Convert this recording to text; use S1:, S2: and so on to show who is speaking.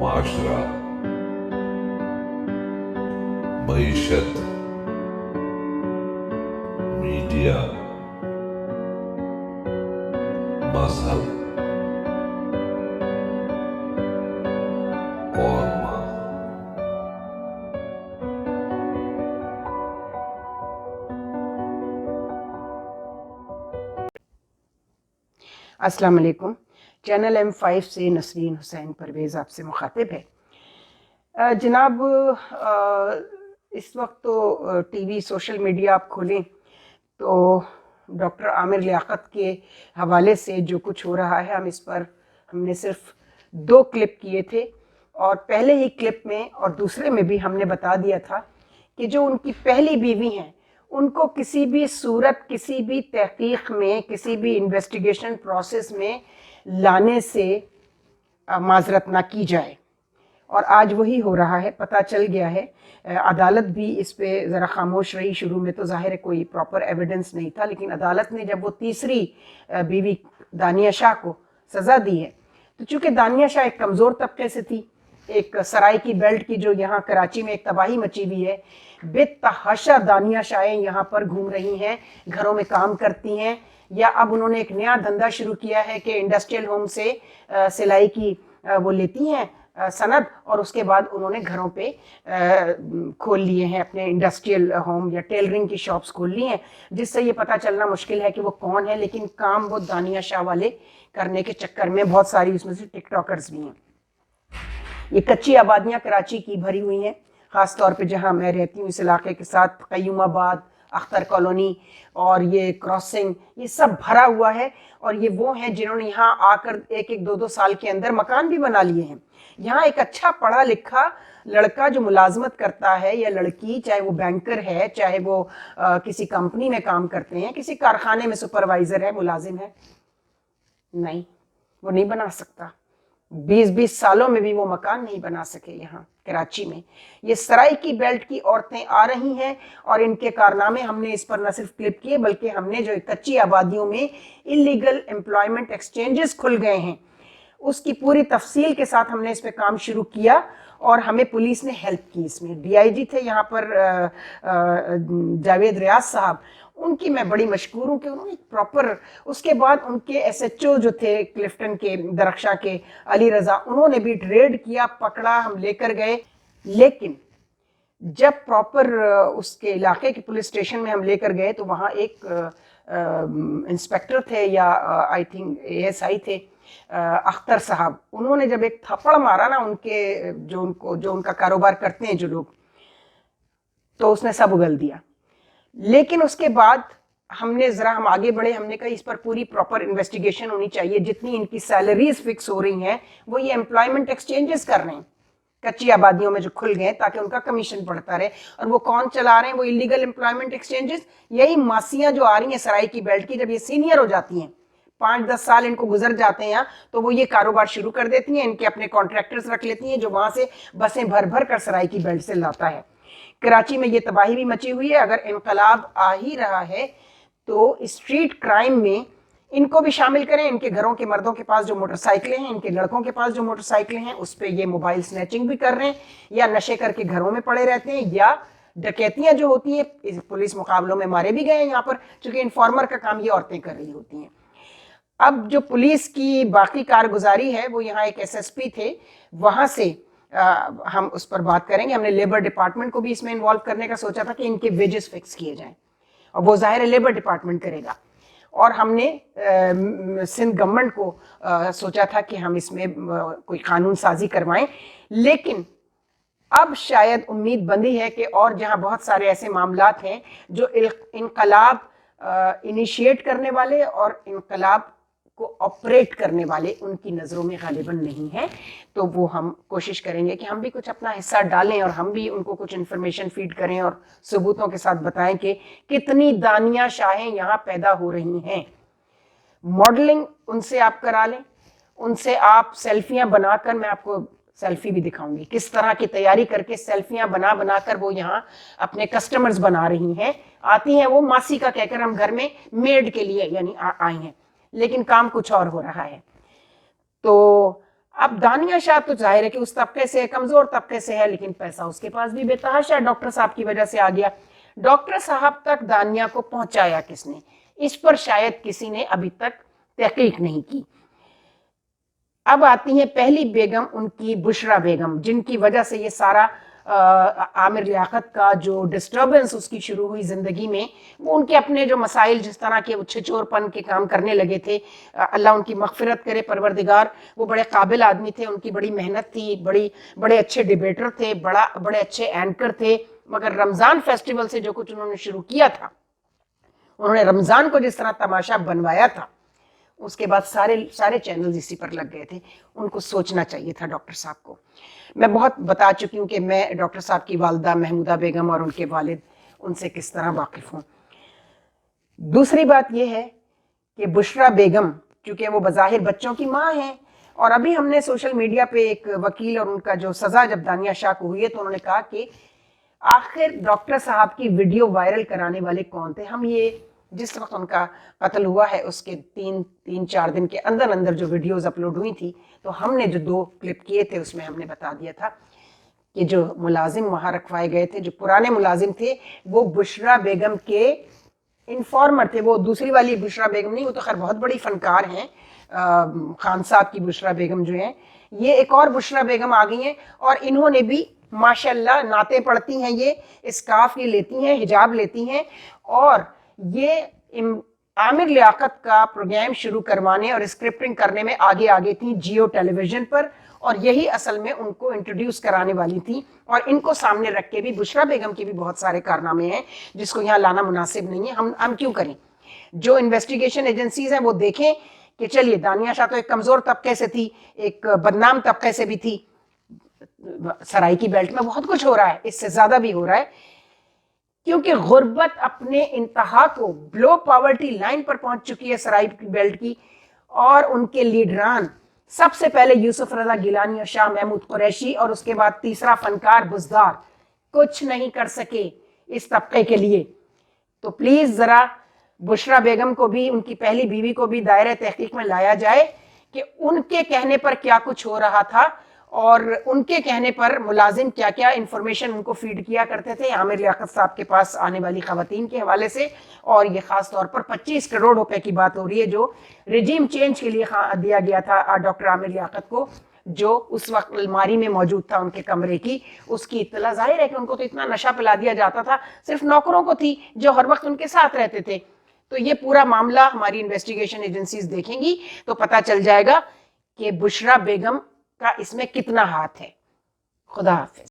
S1: معاشرہ، معیشت، میڈیا، مذہب اور ماں۔
S2: السلام علیکم۔ چینل M5 سے نسرین حسین پرویز آپ سے مخاطب ہے۔ جناب، اس وقت تو ٹی وی، سوشل میڈیا آپ کھولیں تو ڈاکٹر عامر لیاقت کے حوالے سے جو کچھ ہو رہا ہے، ہم نے صرف 2 کلپ کیے تھے، اور پہلے ہی کلپ میں اور دوسرے میں بھی ہم نے بتا دیا تھا کہ جو ان کی پہلی بیوی ہیں ان کو کسی بھی صورت، کسی بھی تحقیق میں، کسی بھی انویسٹیگیشن پروسیس میں لانے سے معذرت نہ کی جائے، اور آج وہی ہو رہا ہے۔ پتہ چل گیا ہے، عدالت بھی اس پہ ذرا خاموش رہی۔ شروع میں تو ظاہر ہے کوئی پراپر ایویڈنس نہیں تھا، لیکن عدالت نے جب وہ تیسری بیوی دانیہ شاہ کو سزا دی ہے، تو چونکہ دانیہ شاہ ایک کمزور طبقے سے تھی، ایک سرائے کی بیلٹ کی جو یہاں کراچی میں ایک تباہی مچی ہوئی ہے، بے تحاشا دانیہ شاہیں یہاں پر گھوم رہی ہیں، گھروں میں کام کرتی ہیں، یا اب انہوں نے ایک نیا دھندا شروع کیا ہے کہ انڈسٹریل ہوم سے سلائی کی وہ لیتی ہیں سند، اور اس کے بعد انہوں نے گھروں پہ کھول لیے ہیں اپنے انڈسٹریل ہوم یا ٹیلرنگ کی شاپس کھول لی ہیں، جس سے یہ پتہ چلنا مشکل ہے کہ وہ کون ہے، لیکن کام وہ دانیہ شاہ والے کرنے کے چکر میں بہت ساری اس میں سے ٹک ٹاکرز بھی ہیں۔ یہ کچی آبادیاں کراچی کی بھری ہوئی ہیں، خاص طور پہ جہاں میں رہتی ہوں اس علاقے کے ساتھ، قیوم آباد، اختر کالونی اور یہ کراسنگ، یہ سب بھرا ہوا ہے، اور یہ وہ ہیں جنہوں نے یہاں آ کر 1-2 سال کے اندر مکان بھی بنا لیے ہیں۔ یہاں ایک اچھا پڑھا لکھا لڑکا جو ملازمت کرتا ہے، یا لڑکی، چاہے وہ بینکر ہے، چاہے وہ کسی کمپنی میں کام کرتے ہیں، کسی کارخانے میں سپروائزر ہے، ملازم ہے، نہیں، وہ نہیں بنا سکتا۔ 20 سالوں میں بھی وہ مکان نہیں بنا سکے یہاں کراچی میں۔ یہ سرائی کی بیلٹ کی عورتیں آ رہی ہیں، اور ان کے کارنامے ہم نے اس پر نہ صرف کلپ کیے، بلکہ ہم نے جو کچی آبادیوں میں انلیگل امپلائمنٹ ایکسچینجز کھل گئے ہیں، اس کی پوری تفصیل کے ساتھ ہم نے اس پہ کام شروع کیا، اور ہمیں پولیس نے ہیلپ کی اس میں۔ DIG تھے یہاں پر جاوید ریاض صاحب، ان کی میں بڑی مشکور ہوں کہ انہوں نے پراپر، اس کے بعد ان کے SHO جو تھے کلفٹن کے، درخشاں کے، علی رضا، انہوں نے بھی ریڈ کیا، پکڑا، ہم لے کر گئے، لیکن جب پراپر اس کے علاقے کے پولیس اسٹیشن میں ہم لے کر گئے تو وہاں ایک انسپیکٹر تھے، یا آئی تھنک ASI تھے، اختر صاحب، انہوں نے جب ایک تھپڑ مارا نا ان کے جو ان کا کاروبار کرتے ہیں جو لوگ، تو اس نے سب اگل دیا۔ لیکن اس کے بعد ہم آگے بڑھے، ہم نے کہا اس پر پوری پراپر انویسٹیگیشن ہونی چاہیے، جتنی ان کی سیلریز فکس ہو رہی ہیں وہ یہ امپلائمنٹ ایکسچینجز کر رہے ہیں کچی آبادیوں میں جو کھل گئے، تاکہ ان کا کمیشن بڑھتا رہے۔ اور وہ کون چلا رہے ہیں وہ انلیگل امپلائمنٹ ایکسچینجز؟ یہی ماسیاں جو آ رہی ہیں سرائی کی بیلٹ کی، جب یہ سینئر ہو جاتی ہیں، 5-10 سال ان کو گزر جاتے ہیں، تو وہ یہ کاروبار شروع کر دیتی ہیں، ان کے اپنے کانٹریکٹرز رکھ لیتی ہیں، جو وہاں سے بسیں بھر بھر کر سرائی کی بیلٹ سے لاتا ہے۔ کراچی میں یہ تباہی بھی مچی ہوئی ہے۔ اگر انقلاب آ ہی رہا ہے تو اسٹریٹ کرائم میں ان کو بھی شامل کریں۔ ان کے گھروں کے مردوں کے پاس جو موٹر سائیکلیں ہیں، ان کے لڑکوں کے پاس جو موٹر سائیکلیں ہیں، اس پہ یہ موبائل سنیچنگ بھی کر رہے ہیں، یا نشے کر کے گھروں میں پڑے رہتے ہیں، یا ڈکیتیاں جو ہوتی ہیں، پولیس مقابلوں میں مارے بھی گئے ہیں یہاں پر، چونکہ انفارمر کا کام یہ عورتیں کر رہی ہوتی ہیں۔ اب جو پولیس کی باقی کارگزاری ہے، وہ یہاں ایک SSP تھے، وہاں سے ہم اس پر بات کریں گے۔ ہم نے لیبر ڈپارٹمنٹ کو بھی اس میں انوالو کرنے کا سوچا تھا کہ ان کے ویجز فکس کیے جائیں، اور وہ ظاہر ہے لیبر ڈپارٹمنٹ کرے گا۔ اور ہم نے سندھ گورنمنٹ کو سوچا تھا کہ ہم اس میں کوئی قانون سازی کروائیں، لیکن اب شاید امید بندی ہے کہ اور جہاں بہت سارے ایسے معاملات ہیں جو انقلاب انیشیٹ کرنے والے اور انقلاب کو آپریٹ کرنے والے ان کی نظروں میں غالباً نہیں ہیں، تو وہ ہم کوشش کریں گے کہ ہم بھی کچھ اپنا حصہ ڈالیں، اور ہم بھی ان کو کچھ انفارمیشن فیڈ کریں، اور ثبوتوں کے ساتھ بتائیں کہ کتنی دانیہ شاہیں یہاں پیدا ہو رہی ہیں۔ ماڈلنگ ان سے آپ کرا لیں، ان سے آپ سیلفیاں بنا کر، میں آپ کو سیلفی بھی دکھاؤں گی کس طرح کی تیاری کر کے سیلفیاں بنا کر وہ یہاں اپنے کسٹمرز بنا رہی ہیں۔ آتی ہیں وہ ماسی کا کہہ کر ہم گھر میں میڈ کے لیے یعنی آئی ہیں، لیکن کام کچھ اور ہو رہا ہے۔ تو اب دانیہ شاہ تو ظاہر ہے کہ اس طبقے سے کمزور طبقے سے ہے، لیکن پیسہ اس کے پاس بھی بے تحاشا ڈاکٹر صاحب کی وجہ سے آ گیا. ڈاکٹر صاحب تک دانیہ کو پہنچایا کس نے، اس پر شاید کسی نے ابھی تک تحقیق نہیں کی. اب آتی ہیں پہلی بیگم ان کی بشرا بیگم، جن کی وجہ سے یہ سارا عامر لیاقت کا جو ڈسٹربنس اس کی شروع ہوئی زندگی میں، وہ ان کے اپنے جو مسائل جس طرح کے چھچور پن کے کام کرنے لگے تھے. اللہ ان کی مغفرت کرے پروردگار، وہ بڑے قابل آدمی تھے، ان کی بڑی محنت تھی، بڑے اچھے ڈیبیٹر تھے، بڑے اچھے اینکر تھے. مگر رمضان فیسٹیول سے جو کچھ انہوں نے شروع کیا تھا، انہوں نے رمضان کو جس طرح تماشا بنوایا تھا، اس کے بعد سارے چینلز اسی پر لگ گئے تھے. ان کو سوچنا چاہیے تھا ڈاکٹر صاحب کو. میں بہت بتا چکی ہوں کہ میں ڈاکٹر صاحب کی والدہ محمودہ بیگم اور ان کے والد ان سے کس طرح واقف ہوں. دوسری بات یہ ہے کہ بشرا بیگم چونکہ وہ بظاہر بچوں کی ماں ہیں، اور ابھی ہم نے سوشل میڈیا پہ ایک وکیل اور ان کا جو سزا جب دانیہ شاہ کو ہوئی ہے تو انہوں نے کہا کہ آخر ڈاکٹر صاحب کی ویڈیو وائرل کرانے والے کون تھے. ہم یہ جس وقت ان کا قتل ہوا ہے اس کے تین چار دن کے اندر جو ویڈیوز اپلوڈ ہوئی تھی، تو ہم نے جو 2 کلپ کیے تھے اس میں ہم نے بتا دیا تھا کہ جو ملازم وہاں رکھوائے گئے تھے، جو پرانے ملازم تھے، وہ بشرا بیگم کے انفارمر تھے. وہ دوسری والی بشرا بیگم نہیں، وہ تو خیر بہت بڑی فنکار ہیں، خان صاحب کی بشرا بیگم جو ہیں. یہ ایک اور بشرا بیگم آ گئی ہیں، اور انہوں نے بھی ماشاءاللہ نعتیں پڑھتی ہیں، یہ اسکارف یہ لیتی ہیں، حجاب لیتی ہیں، اور یہ عامر لیاقت کا پروگرام شروع کروانے اور اسکرپٹنگ کرنے میں آگے تھیں جیو ٹیلی ویژن پر، اور یہی اصل میں ان کو انٹروڈیوس کرانے والی تھی. اور ان کو سامنے رکھ کے بھی بشرا بیگم کے بھی بہت سارے کارنامے ہیں جس کو یہاں لانا مناسب نہیں ہے. ہم کیوں کریں؟ جو انویسٹیگیشن ایجنسیز ہیں وہ دیکھیں کہ چلیے دانیہ شاہ تو ایک کمزور طبقے سے تھی، ایک بدنام طبقے سے بھی تھی. سرائی کی بیلٹ میں بہت کچھ ہو رہا ہے، اس سے زیادہ بھی ہو رہا ہے، کیونکہ غربت اپنے انتہا کو بلو پاورٹی لائن پر پہنچ چکی ہے سرائی کی بیلٹ کی. اور ان کے لیڈران سب سے پہلے یوسف رضا گیلانی اور شاہ محمود قریشی، اور اس کے بعد تیسرا فنکار بزدار، کچھ نہیں کر سکے اس طبقے کے لیے. تو پلیز ذرا بشرا بیگم کو بھی، ان کی پہلی بیوی کو بھی دائرہ تحقیق میں لایا جائے کہ ان کے کہنے پر کیا کچھ ہو رہا تھا، اور ان کے کہنے پر ملازم کیا کیا انفارمیشن ان کو فیڈ کیا کرتے تھے عامر لیاقت صاحب کے پاس آنے والی خواتین کے حوالے سے. اور یہ خاص طور پر 25 کروڑ روپے کی بات ہو رہی ہے جو رجیم چینج کے لیے دیا گیا تھا ڈاکٹر عامر لیاقت کو، جو اس وقت الماری میں موجود تھا ان کے کمرے کی. اس کی اطلاع ظاہر ہے کہ ان کو تو اتنا نشہ پلا دیا جاتا تھا، صرف نوکروں کو تھی جو ہر وقت ان کے ساتھ رہتے تھے. تو یہ پورا معاملہ ہماری انویسٹیگیشن ایجنسیز دیکھیں گی تو پتہ چل جائے گا کہ بشرا بیگم کا اس میں کتنا ہاتھ ہے. خدا حافظ.